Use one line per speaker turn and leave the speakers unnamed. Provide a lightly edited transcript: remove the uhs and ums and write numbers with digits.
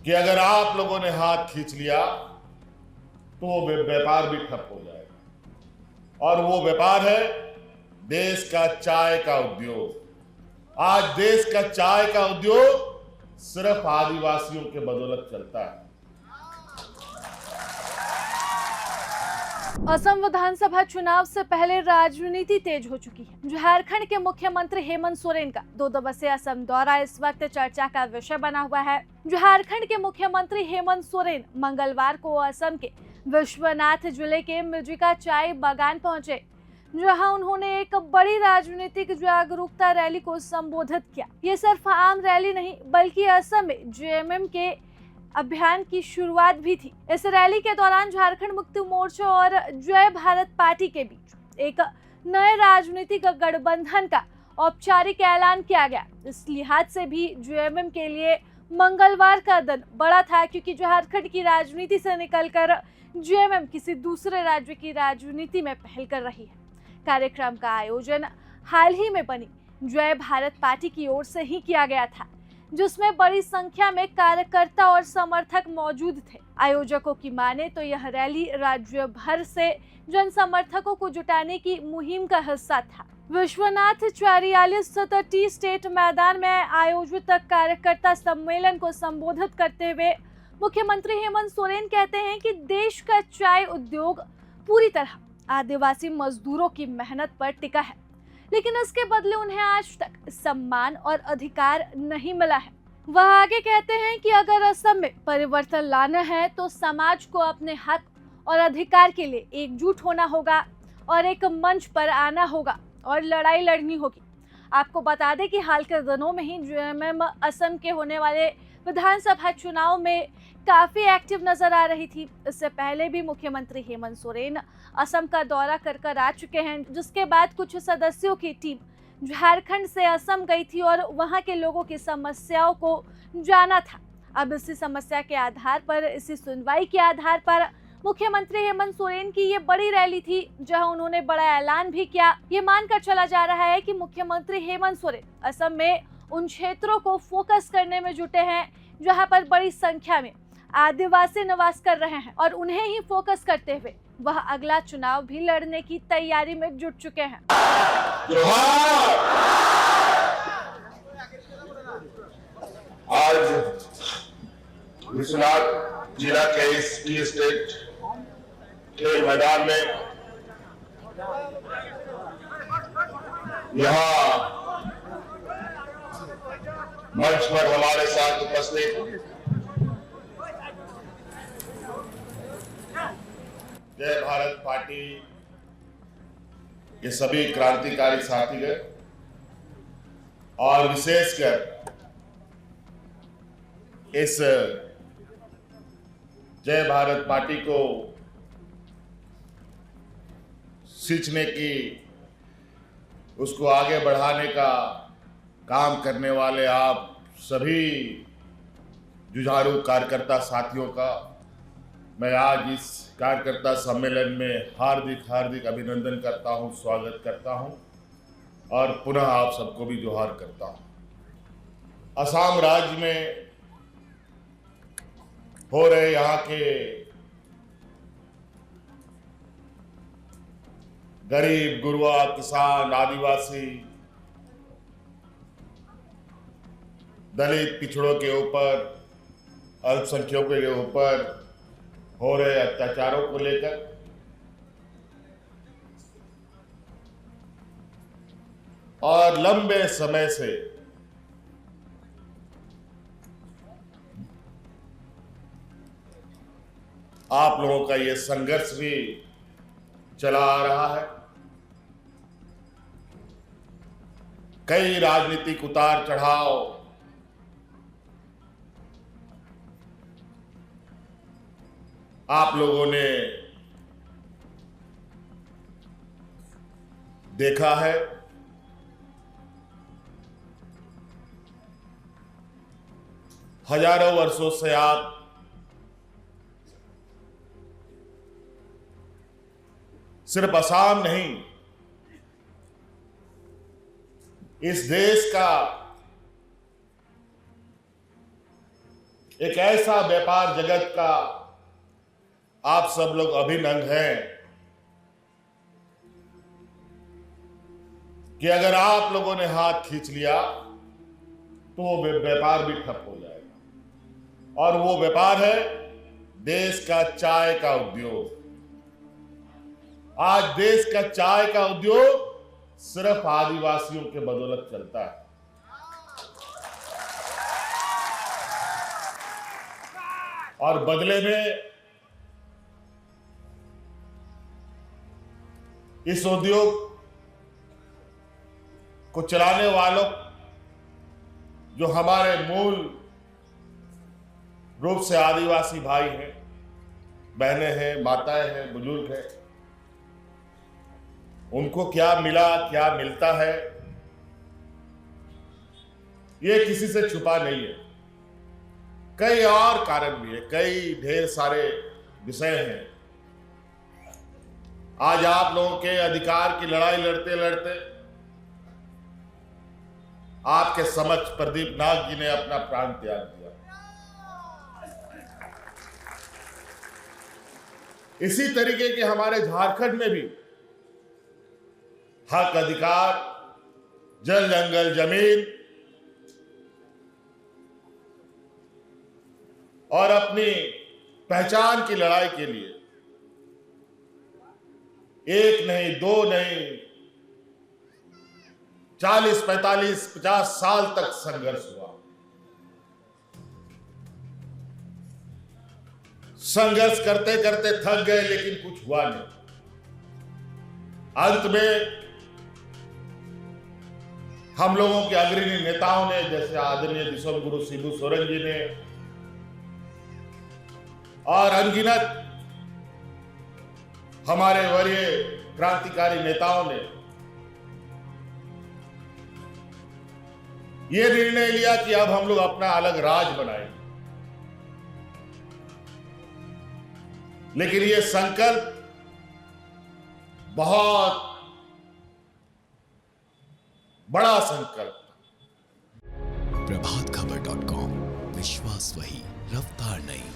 कि अगर आप लोगों ने हाथ खींच लिया तो वो व्यापार भी ठप हो जाएगा, और वो व्यापार है देश का चाय का उद्योग। आज देश का चाय का उद्योग सिर्फ आदिवासियों के बदौलत चलता है।
असम विधानसभा चुनाव से पहले राजनीति तेज हो चुकी है। झारखंड के मुख्यमंत्री हेमंत सोरेन का 2 दिवसीय असम दौरा इस वक्त चर्चा का विषय बना हुआ है। झारखंड के मुख्यमंत्री हेमंत सोरेन मंगलवार को असम के विश्वनाथ जिले के मिर्जिका चाय बागान पहुंचे, जहां उन्होंने एक बड़ी राजनीतिक जागरूकता रैली को संबोधित किया। ये सिर्फ आम रैली नहीं बल्कि असम में जेएमएम के अभियान की शुरुआत भी थी। इस रैली के दौरान झारखंड मुक्ति मोर्चा और जय भारत पार्टी के बीच एक नए राजनीतिक गठबंधन का औपचारिक ऐलान किया गया। इस लिहाज से भी जेएमएम के लिए मंगलवार का दिन बड़ा था, क्योंकि झारखंड की राजनीति से निकलकर जेएमएम किसी दूसरे राज्य की राजनीति में पहल कर रही है। कार्यक्रम का आयोजन हाल ही में बनी जय भारत पार्टी की ओर से ही किया गया था, जिसमें बड़ी संख्या में कार्यकर्ता और समर्थक मौजूद थे। आयोजकों की माने तो यह रैली राज्य भर से जन समर्थकों को जुटाने की मुहिम का हिस्सा था। विश्वनाथ चारियाली स्थित टी स्टेट मैदान में आयोजित कार्यकर्ता सम्मेलन को संबोधित करते हुए मुख्यमंत्री हेमंत सोरेन कहते हैं कि देश का चाय उद्योग पूरी तरह आदिवासी मजदूरों की मेहनत पर टिका है, लेकिन इसके बदले उन्हें आज तक सम्मान और अधिकार नहीं मिला है। वह आगे कहते हैं कि अगर असम में परिवर्तन लाना है तो समाज को अपने हक और अधिकार के लिए एकजुट होना होगा और एक मंच पर आना होगा और लड़ाई लड़नी होगी। आपको बता दें कि हाल के दिनों में ही जेएमएम असम के होने वाले विधानसभा चुनाव में काफी एक्टिव नजर आ रही थी। इससे पहले भी मुख्यमंत्री हेमंत सोरेन असम का दौरा कर आ चुके हैं, जिसके बाद कुछ सदस्यों की टीम झारखंड से असम गई थी और वहां के लोगों की समस्याओं को जाना था। अब इसी समस्या के आधार पर, इसी सुनवाई के आधार पर मुख्यमंत्री हेमंत सोरेन की ये बड़ी रैली थी, जहां उन्होंने बड़ा ऐलान भी किया। ये मानकर चला जा रहा है कि मुख्यमंत्री हेमंत सोरेन असम में उन क्षेत्रों को फोकस करने में जुटे हैं जहां पर बड़ी संख्या में आदिवासी निवास कर रहे हैं, और उन्हें ही फोकस करते हुए वह अगला चुनाव भी लड़ने की तैयारी में जुट चुके हैं।
आज विश्वनाथ जिला के इस टी स्टेट खेल मैदान में यहाँ मंच पर हमारे साथ उपस्थित जय भारत पार्टी के सभी क्रांतिकारी साथीगण और विशेषकर इस जय भारत पार्टी को सींचने की, उसको आगे बढ़ाने का काम करने वाले आप सभी जुझारू कार्यकर्ता साथियों का मैं आज इस कार्यकर्ता सम्मेलन में हार्दिक अभिनंदन करता हूं, स्वागत करता हूं और पुनः आप सबको भी जोहार करता हूं। असम राज्य में हो रहे यहाँ के गरीब, गुरुआ, किसान, आदिवासी, दलित पिछड़ों के ऊपर, अल्पसंख्यकों के ऊपर हो रहे अत्याचारों को लेकर और लंबे समय से आप लोगों का ये संघर्ष भी चला आ रहा है। कई राजनीतिक उतार चढ़ाव, आप लोगों ने देखा है। हजारों वर्षों से आप सिर्फ असम नहीं, इस देश का एक ऐसा व्यापार जगत का आप सब लोग अभिन्न अंग हैं कि अगर आप लोगों ने हाथ खींच लिया तो वो व्यापार भी ठप हो जाएगा। और वो व्यापार है देश का चाय का उद्योग। आज देश का चाय का उद्योग सिर्फ आदिवासियों के बदौलत चलता है। और बदले में इस उद्योग को चलाने वालों जो हमारे मूल रूप से आदिवासी भाई हैं, बहनें हैं, माताएं हैं, बुजुर्ग हैं, उनको क्या मिला, क्या मिलता है, ये किसी से छुपा नहीं है। कई और कारण भी है, कई ढेर सारे विषय हैं। आज आप लोगों के अधिकार की लड़ाई लड़ते लड़ते आपके समक्ष प्रदीप नाग जी ने अपना प्राण त्याग दिया। इसी तरीके के हमारे झारखंड में भी हक, अधिकार, जल, जंगल, जमीन और अपनी पहचान की लड़ाई के लिए एक नहीं, दो नहीं, 40, 45, 50 साल तक संघर्ष हुआ। संघर्ष करते करते थक गए, लेकिन कुछ हुआ नहीं। अंत में हम लोगों के अग्रणी नेताओं ने, जैसे आदरणीय विश्वगुरु शिबू सोरेन जी ने और अनगिनत हमारे वरीय क्रांतिकारी नेताओं ने यह निर्णय लिया कि अब हम लोग अपना अलग राज बनाएंगे। लेकिन यह संकल्प बहुत बड़ा संकल्प था।
प्रभातखबर.com, विश्वास वही, रफ्तार नहीं।